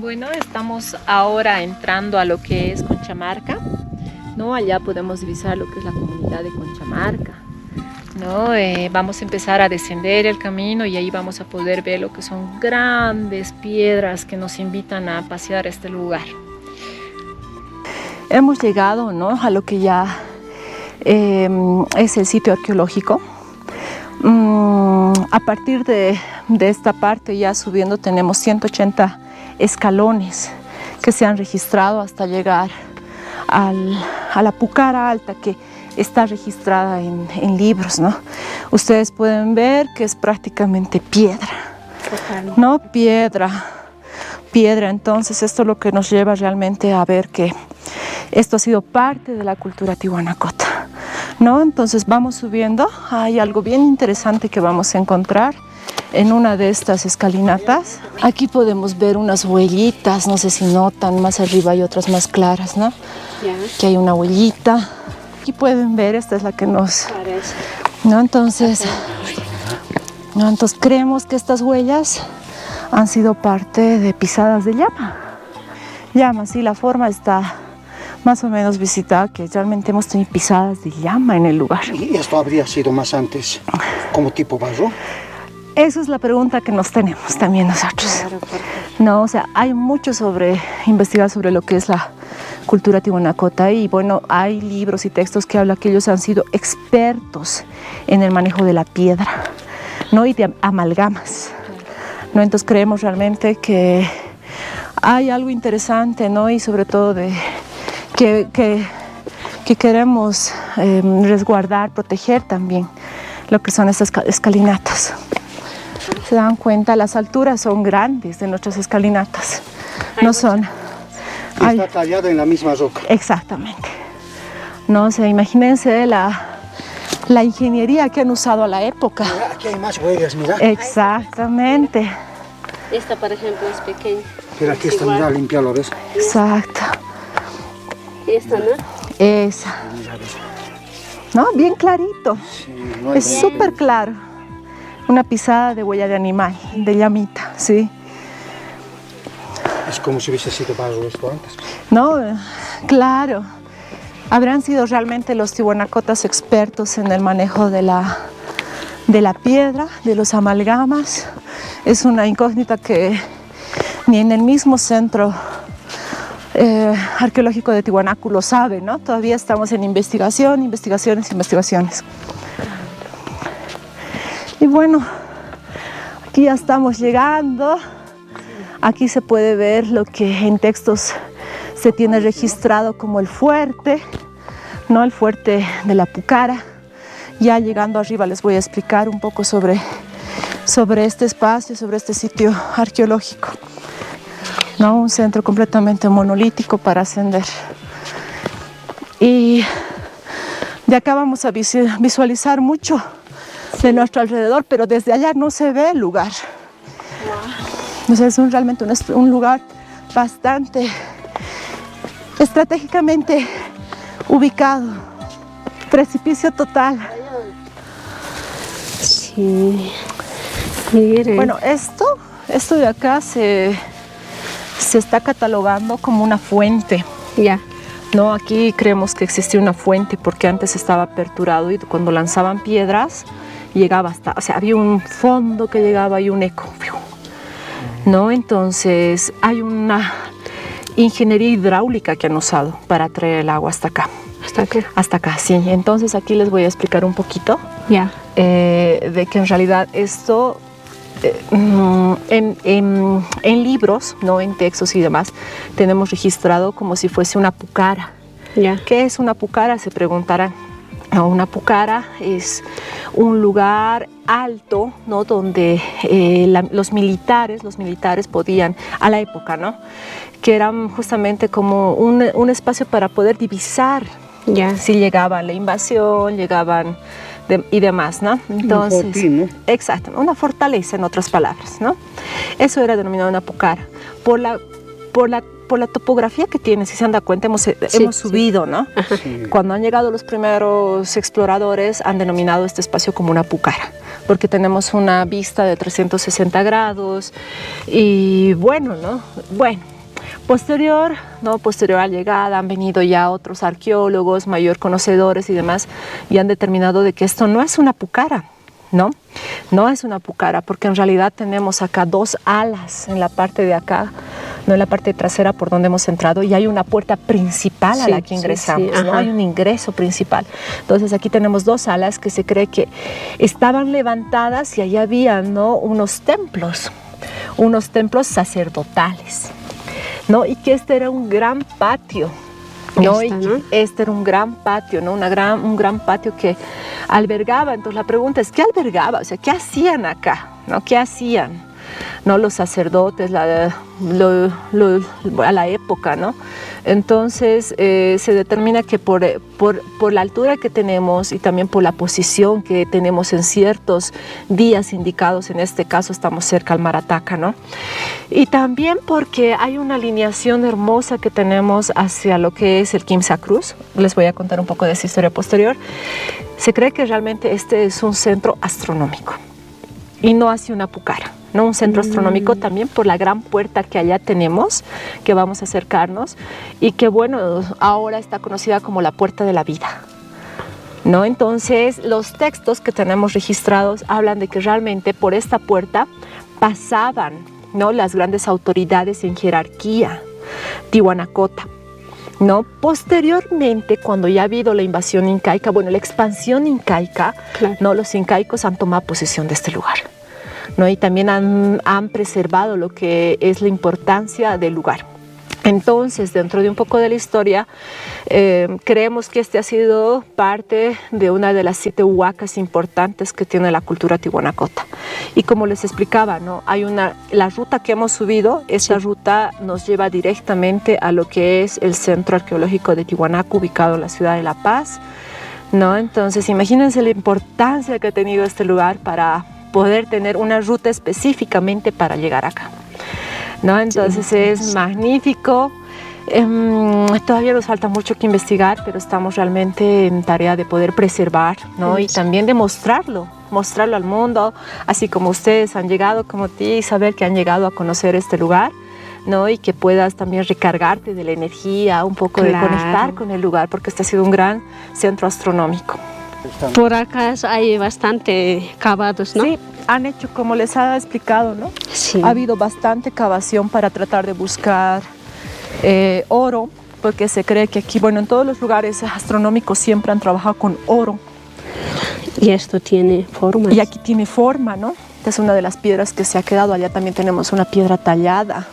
Bueno, estamos ahora entrando a lo que es Conchamarca, ¿no? Allá podemos divisar lo que es la comunidad de Conchamarca, ¿no? Vamos a empezar a descender el camino y ahí vamos a poder ver lo que son grandes piedras que nos invitan a pasear a este lugar. Hemos llegado, ¿no?, a lo que ya es el sitio arqueológico. A partir de esta parte ya subiendo tenemos 180 escalones que se han registrado hasta llegar a la Pucara Alta, que está registrada en libros, ¿no? Ustedes pueden ver que es prácticamente piedra, ¿no? Piedra. Entonces esto es lo que nos lleva realmente a ver que esto ha sido parte de la cultura tihuanacota, ¿no? Entonces vamos subiendo. Hay algo bien interesante que vamos a encontrar en una de estas escalinatas. Aquí podemos ver unas huellitas, no sé si notan, más arriba hay otras más claras, ¿no? Aquí hay una huellita. Aquí pueden ver, esta es la que nos parece, ¿no? Entonces creemos que estas huellas han sido parte de pisadas de llama, sí, la forma está más o menos visitada, que realmente hemos tenido pisadas de llama en el lugar. ¿Y esto habría sido más antes como tipo barro? Esa es la pregunta que nos tenemos también nosotros. Claro, no, o sea, hay mucho sobre investigar sobre lo que es la cultura tihuanacota, y bueno, hay libros y textos que hablan que ellos han sido expertos en el manejo de la piedra, ¿no?, y de amalgamas, ¿no? Entonces creemos realmente que hay algo interesante, ¿no?, y sobre todo de que queremos resguardar, proteger también lo que son estas escalinatas. Se dan cuenta, las alturas son grandes de nuestras escalinatas, no son... Está tallada en la misma roca. Exactamente. No, o sea, imagínense la ingeniería que han usado a la época. Mira, aquí hay más huellas, mira. Exactamente. Esta, por ejemplo, es pequeña. Pero aquí está, mira, limpiarlo, ¿ves? Exacto. Esta, ¿no? Esa. ¿No? Bien clarito. Sí, es súper claro. Una pisada de huella de animal, de llamita, ¿sí? Es como si hubiese sido barro esto antes. No, claro. Habrán sido realmente los tihuanacotas expertos en el manejo de la piedra, de los amalgamas. Es una incógnita que ni en el mismo centro arqueológico de Tiwanaku lo sabe, ¿no? Todavía estamos en investigaciones. Y bueno, aquí ya estamos llegando. Aquí se puede ver lo que en textos se tiene registrado como el fuerte, ¿no? El fuerte de la Pucara. Ya llegando arriba les voy a explicar un poco sobre este espacio, sobre este sitio arqueológico, ¿no? Un centro completamente monolítico para ascender. Y de acá vamos a visualizar mucho de nuestro alrededor, pero desde allá no se ve el lugar. O sea, es realmente un lugar bastante estratégicamente ubicado. Precipicio total. Sí. Mire. Bueno, esto de acá se está catalogando como una fuente. Ya. No, aquí creemos que existía una fuente porque antes estaba aperturado y cuando lanzaban piedras llegaba hasta, o sea, había un fondo que llegaba y un eco, ¿no? Entonces hay una ingeniería hidráulica que han usado para traer el agua hasta acá. ¿Hasta qué? Hasta acá, sí. Entonces aquí les voy a explicar un poquito de que en realidad esto en libros, ¿no?, en textos y demás, tenemos registrado como si fuese una pucara. ¿Qué es una pucara? Se preguntarán. Una pucara es un lugar alto, ¿no?, donde los militares podían, a la época, ¿no?, que eran justamente como un espacio para poder divisar si llegaba la invasión, llegaban y demás, ¿no? Entonces, un fortín, ¿no? Exacto, una fortaleza, en otras palabras, ¿no? Eso era denominado una pucara. Por la topografía que tiene, si se han dado cuenta, hemos subido, ¿no? Sí. Cuando han llegado los primeros exploradores, han denominado este espacio como una pucara, porque tenemos una vista de 360 grados y bueno, ¿no? Bueno, Posterior, ¿no? Posterior a la llegada han venido ya otros arqueólogos, mayor conocedores y demás, y han determinado de que esto no es una pucara, ¿no? No es una pucara, porque en realidad tenemos acá dos alas en la parte de acá, no en la parte trasera por donde hemos entrado, y hay una puerta principal a la que ingresamos, ¿no? Hay un ingreso principal. Entonces aquí tenemos dos alas que se cree que estaban levantadas y allí había, ¿no? unos templos sacerdotales, ¿no? Y que este era un gran patio, ¿no? Este era un gran patio, ¿no? Un gran patio que albergaba. Entonces la pregunta es, ¿qué albergaba? O sea, ¿qué hacían acá? ¿No? ¿Qué hacían? ¿No? Los sacerdotes a la época, ¿no? Entonces se determina que por la altura que tenemos y también por la posición que tenemos en ciertos días indicados, en este caso estamos cerca al Marataca, ¿no? Y también porque hay una alineación hermosa que tenemos hacia lo que es el Quimsa Cruz. Les voy a contar un poco de esa historia posterior. Se cree que realmente este es un centro astronómico y no hacia una pucara, ¿no? Un centro astronómico también por la gran puerta que allá tenemos, que vamos a acercarnos, y que bueno, ahora está conocida como la Puerta de la Vida, ¿no? Entonces los textos que tenemos registrados hablan de que realmente por esta puerta pasaban, ¿no? las grandes autoridades en jerarquía tihuanacota, ¿no? Posteriormente, cuando ya ha habido la invasión incaica, bueno, la expansión incaica, claro, ¿no? Los incaicos han tomado posesión de este lugar, ¿no? Y también han preservado lo que es la importancia del lugar. Entonces, dentro de un poco de la historia, creemos que este ha sido parte de una de las 7 huacas importantes que tiene la cultura tihuanacota. Y como les explicaba, ¿no? La ruta que hemos subido, esta ruta nos lleva directamente a lo que es el Centro Arqueológico de Tiwanaku, ubicado en la ciudad de La Paz, ¿no? Entonces, imagínense la importancia que ha tenido este lugar para poder tener una ruta específicamente para llegar acá, ¿no? Entonces es magnífico. Todavía nos falta mucho que investigar, pero estamos realmente en tarea de poder preservar, ¿no? Y también de mostrarlo al mundo, así como ustedes han llegado, como ti, Isabel, que han llegado a conocer este lugar, ¿no? Y que puedas también recargarte de la energía, un poco de conectar con el lugar, porque este ha sido un gran centro astronómico. Por acá hay bastante cavados, ¿no? Sí, han hecho, como les ha explicado, ¿no? Sí. Ha habido bastante cavación para tratar de buscar oro, porque se cree que aquí, bueno, en todos los lugares astronómicos siempre han trabajado con oro. Y esto tiene forma. Y aquí tiene forma, ¿no? Esta es una de las piedras que se ha quedado. Allá también tenemos una piedra tallada.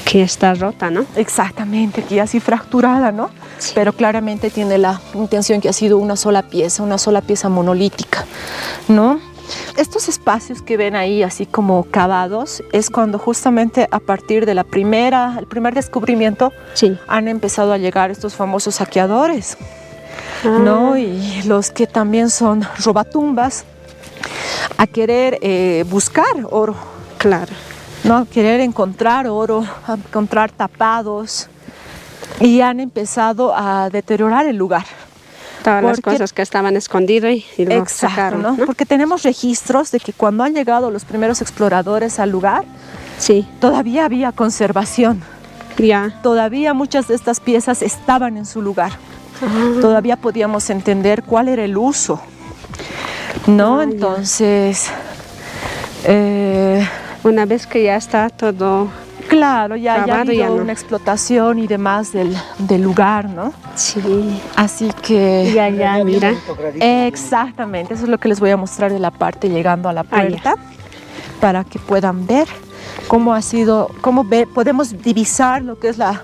Que está rota, ¿no? Exactamente, aquí así fracturada, ¿no? Sí. Pero claramente tiene la intención que ha sido una sola pieza monolítica, ¿no? Estos espacios que ven ahí así como cavados es cuando justamente a partir de el primer descubrimiento han empezado a llegar estos famosos saqueadores, ¿no? Y los que también son robatumbas a querer buscar oro. Claro. ¿No? A querer encontrar oro, a encontrar tapados, y han empezado a deteriorar el lugar. Todas las cosas que estaban escondidas y lo sacaron, ¿no? Porque tenemos registros de que cuando han llegado los primeros exploradores al lugar, todavía había conservación. Todavía muchas de estas piezas estaban en su lugar. Todavía podíamos entender cuál era el uso, ¿no? Entonces, una vez que ya está todo... Claro, ya ha habido una explotación y demás del lugar, ¿no? Sí. Así que... Ya, mira. Exactamente, eso es lo que les voy a mostrar de la parte llegando a la puerta, para que puedan ver cómo ha sido, podemos divisar lo que es la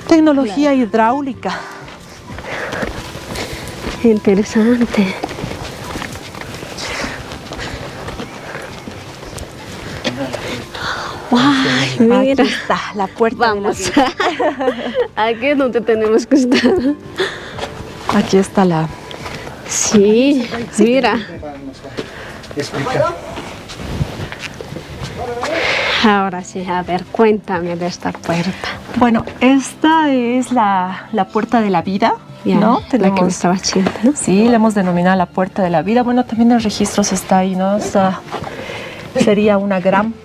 tecnología hidráulica. Interesante. ¡Ay, mira! Aquí está la puerta. Vamos. De la vida. Aquí es donde tenemos que estar. Aquí está la... Sí, mira. Ahora sí, a ver, cuéntame de esta puerta. Bueno, esta es la puerta de la vida, ¿no? La que estaba chida, ¿no? Sí, la hemos denominado la puerta de la vida. Bueno, también en registros está ahí, ¿no? Sería una gran...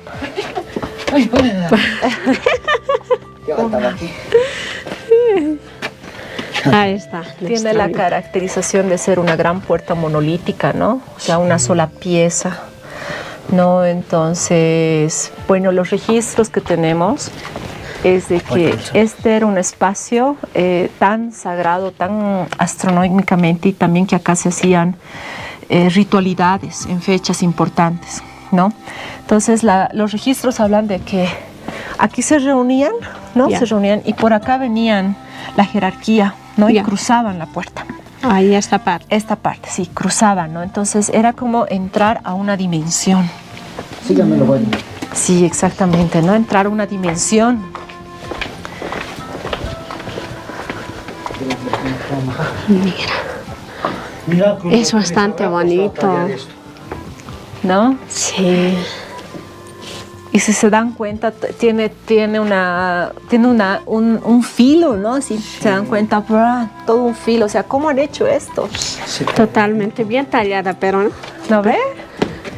Yo estaba aquí. Ahí está. Tiene la caracterización de ser una gran puerta monolítica, ¿no? O sea, una sola pieza, ¿no? Entonces, bueno, los registros que tenemos es de que este era un espacio tan sagrado, tan astronómicamente, y también que acá se hacían ritualidades en fechas importantes, ¿no? Entonces, los registros hablan de que aquí se reunían, ¿no? Ya. Se reunían y por acá venían la jerarquía, ¿no? Y Ya. cruzaban la puerta. Ahí esta parte. Esta parte, sí, cruzaban, ¿no? Entonces era como entrar a una dimensión. Síganmelo, bueno. Sí, exactamente, ¿no? Entrar a una dimensión. Mira, es bastante bonito. ¿No? Sí. Y si se dan cuenta, tiene un filo, ¿no? Si se dan cuenta, todo un filo. O sea, ¿cómo han hecho esto? Sí. Totalmente bien tallada, pero ¿No ve?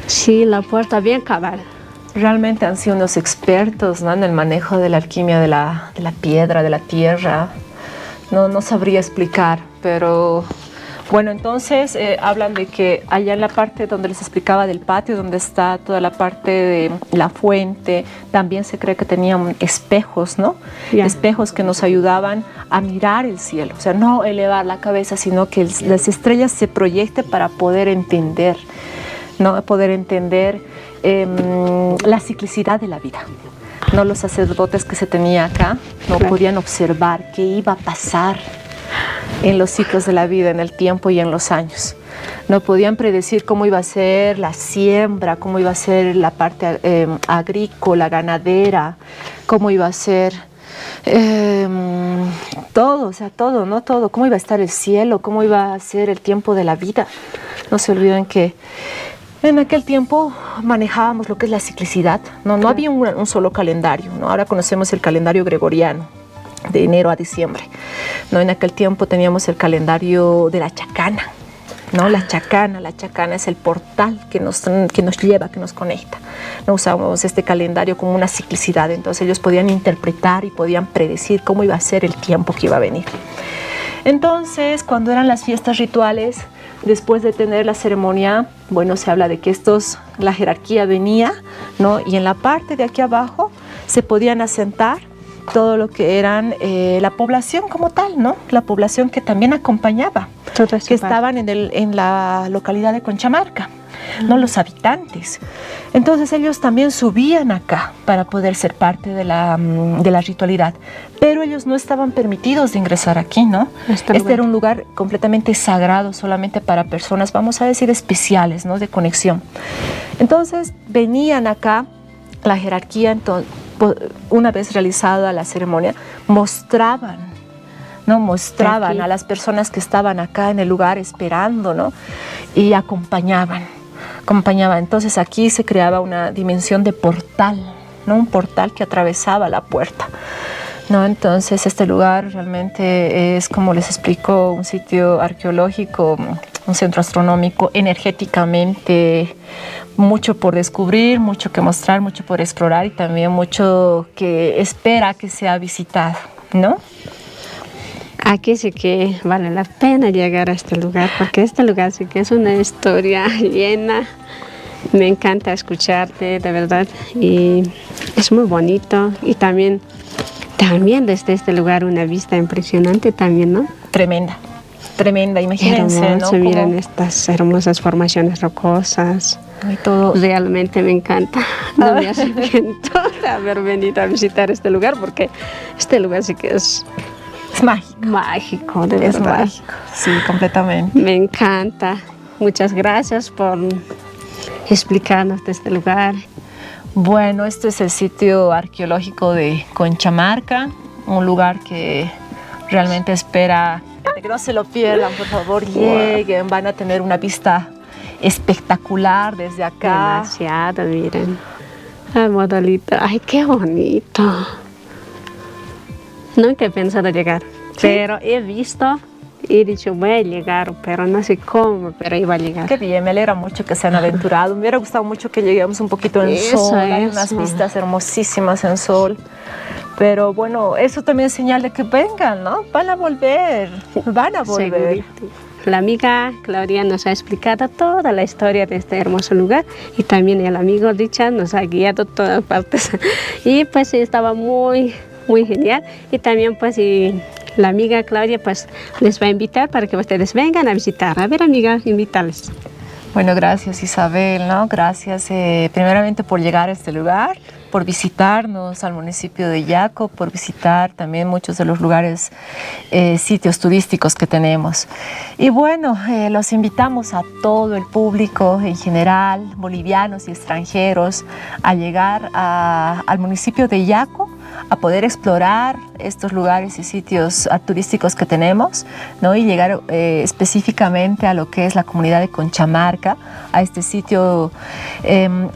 sí, la puerta bien cabal. Realmente han sido unos expertos, ¿no? En el manejo de la alquimia de la piedra, de la tierra. No sabría explicar, pero... Bueno, entonces hablan de que allá en la parte donde les explicaba del patio, donde está toda la parte de la fuente, también se cree que tenían espejos, ¿no? Ya. Espejos que nos ayudaban a mirar el cielo, o sea, no elevar la cabeza, sino que las estrellas se proyecten para poder entender, ¿no? Poder entender la ciclicidad de la vida. No, los sacerdotes que se tenía acá no Claro. podían observar qué iba a pasar en los ciclos de la vida, en el tiempo y en los años. No podían predecir cómo iba a ser la siembra, cómo iba a ser la parte agrícola, ganadera, cómo iba a ser todo, o sea, todo, ¿no? Todo, cómo iba a estar el cielo, cómo iba a ser el tiempo de la vida. No se olviden que en aquel tiempo manejábamos lo que es la ciclicidad, no había un solo calendario, ¿no? Ahora conocemos el calendario gregoriano, de enero a diciembre, ¿no? En aquel tiempo teníamos el calendario de la chacana, ¿no? La chacana es el portal que nos lleva, que nos conecta. No usábamos este calendario como una ciclicidad, entonces ellos podían interpretar y podían predecir cómo iba a ser el tiempo que iba a venir. Entonces, cuando eran las fiestas rituales, después de tener la ceremonia, bueno, se habla de que la jerarquía venía, ¿no? Y en la parte de aquí abajo se podían asentar todo lo que eran la población como tal, ¿no? La población que también acompañaba, que estaban en la localidad de Conchamarca, ¿no? Los habitantes. Entonces ellos también subían acá para poder ser parte de la ritualidad, pero ellos no estaban permitidos de ingresar aquí, ¿no? Este era un lugar completamente sagrado, solamente para personas, vamos a decir, especiales, ¿no? De conexión. Entonces venían acá la jerarquía, entonces, una vez realizada la ceremonia, mostraban a las personas que estaban acá en el lugar esperando, ¿no? Y acompañaban. Entonces aquí se creaba una dimensión de portal, ¿no? Un portal que atravesaba la puerta, ¿no? Entonces este lugar realmente es, como les explico, un sitio arqueológico, un centro astronómico, energéticamente mucho por descubrir, mucho que mostrar, mucho por explorar y también mucho que espera que sea visitado, ¿no? Aquí sí que vale la pena llegar a este lugar, porque este lugar sí que es una historia llena. Me encanta escucharte, de verdad, y es muy bonito. Y también desde este lugar una vista impresionante también, ¿no? Tremenda, imagínense, Hermoso, ¿no? miran estas hermosas formaciones rocosas. Y todo. Realmente me encanta. No me arrepiento de haber venido a visitar este lugar, porque este lugar sí que es mágico, de verdad. Es mágico, sí, completamente. Me encanta. Muchas gracias por explicarnos de este lugar. Bueno, este es el sitio arqueológico de Conchamarca, un lugar que realmente espera que no se lo pierdan, por favor, lleguen, van a tener una vista espectacular desde acá. Demasiado, miren. Ay, Modolito, ay, qué bonito. Nunca he pensado llegar, pero he visto y he dicho, voy a llegar, pero no sé cómo, pero iba a llegar. Qué bien, me alegra mucho que se han aventurado. Me hubiera gustado mucho que lleguemos un poquito en sol. Hay unas vistas hermosísimas en sol. Pero bueno, eso también es señal de que vengan, ¿no? Van a volver. Segurito. La amiga Claudia nos ha explicado toda la historia de este hermoso lugar y también el amigo Richard nos ha guiado a todas partes. Y pues sí, estaba muy genial. Y también pues la amiga Claudia pues les va a invitar para que ustedes vengan a visitar. A ver, amiga, invítales. Bueno, gracias Isabel, ¿no? Gracias primeramente por llegar a este lugar, por visitarnos al municipio de Yaco, por visitar también muchos de los lugares, sitios turísticos que tenemos. Y bueno, los invitamos a todo el público en general, bolivianos y extranjeros, a llegar al municipio de Yaco, a poder explorar estos lugares y sitios turísticos que tenemos, ¿no? Y llegar específicamente a lo que es la comunidad de Conchamarca, a este sitio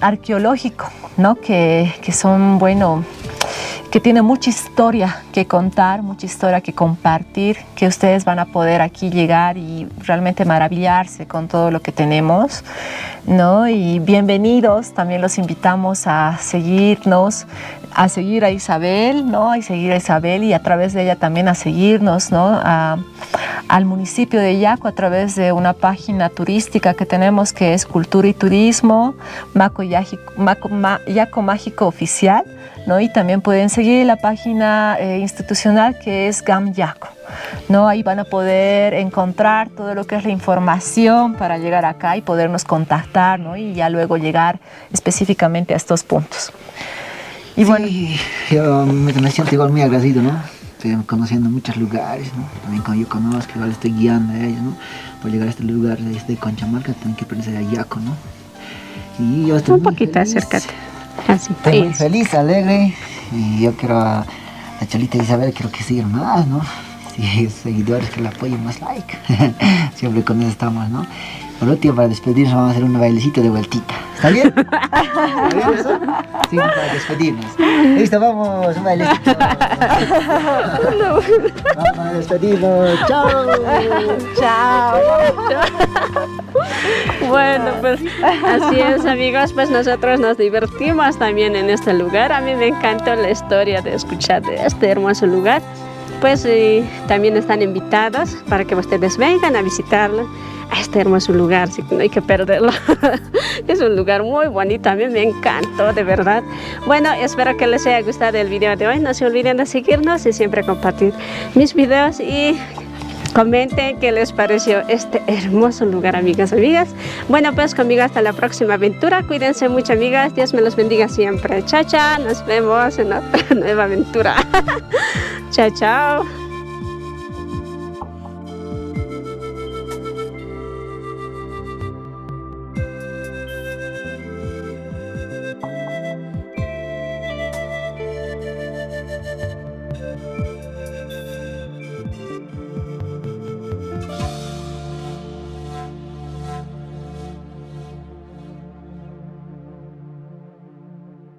arqueológico, ¿no? Que son, bueno, que tiene mucha historia que contar, mucha historia que compartir, que ustedes van a poder aquí llegar y realmente maravillarse con todo lo que tenemos, ¿no? Y bienvenidos, también los invitamos a seguirnos, a seguir a Isabel, ¿no? A seguir a Isabel y a través de ella también a seguirnos, ¿no? Al municipio de Yaco a través de una página turística que tenemos que es Cultura y Turismo, Yaco Mágico Oficial, ¿no? Y también pueden seguir la página institucional que es GAM Yaco, ¿no? Ahí van a poder encontrar todo lo que es la información para llegar acá y podernos contactar, ¿no? Y ya luego llegar específicamente a estos puntos. Y bueno, sí, yo me siento igual muy agradecido, ¿no? Estoy conociendo muchos lugares, ¿no? También como yo conozco, igual estoy guiando a ellos, ¿no? Por llegar a este lugar de Conchamarca, tengo que pertenecer a Yaco, ¿no? Y yo estoy un poquito, acércate. Así. Estoy muy feliz, alegre, y yo quiero a Cholita Isabel, quiero que sigan más, ¿no? Sí, seguidores que la apoyen, más like. Siempre con eso estamos, ¿no? Por último, para despedirnos vamos a hacer un bailecito de vueltita. ¿Está bien? ¿Está bien eso? Sí, para despedirnos. Listo, vamos, un bailecito. Vamos a despedirnos. ¡Chao! chao. Bueno, pues así es, amigos, pues nosotros nos divertimos también en este lugar. A mí me encantó la historia de escuchar de este hermoso lugar. Pues también están invitados para que ustedes vengan a visitarlo, a este hermoso lugar, así que no hay que perderlo. Es un lugar muy bonito, a mí me encantó, de verdad. Bueno, espero que les haya gustado el video de hoy. No se olviden de seguirnos y siempre compartir mis videos y comenten qué les pareció este hermoso lugar, amigas, amigas. Bueno, pues conmigo hasta la próxima aventura. Cuídense mucho, amigas. Dios me los bendiga siempre. Chao, chao. Nos vemos en otra nueva aventura. Chao, chao.